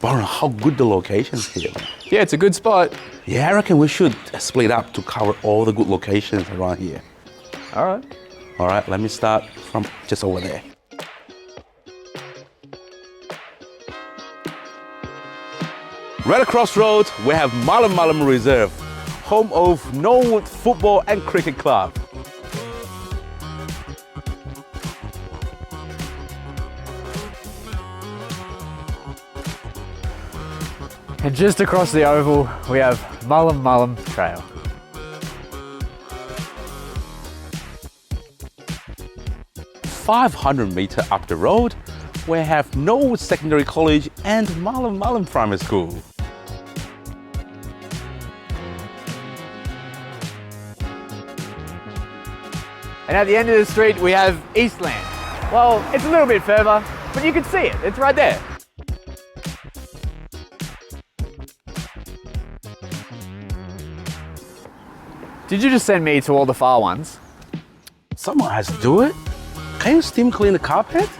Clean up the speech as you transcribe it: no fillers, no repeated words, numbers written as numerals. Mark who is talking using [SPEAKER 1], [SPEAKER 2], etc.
[SPEAKER 1] Warren, how good the location is here.
[SPEAKER 2] Yeah, it's a good spot.
[SPEAKER 1] Yeah, I reckon we should split up to cover all the good locations around here.
[SPEAKER 2] All right.
[SPEAKER 1] All right, let me start from just over there. Right across road, we have Mullum Mullum Reserve, home of Ringwood Football and Cricket Club.
[SPEAKER 2] And just across the oval, we have Mullum Mullum Trail.
[SPEAKER 1] .500 up the road, we have Ringwood Secondary College and Mullum Mullum Primary School.
[SPEAKER 2] And at the end of the street, we have Eastland. Well, it's a little bit further, but you can see it. It's right there. Did you just send me to all the far ones?
[SPEAKER 1] Someone has to do it. Can you steam clean the carpet?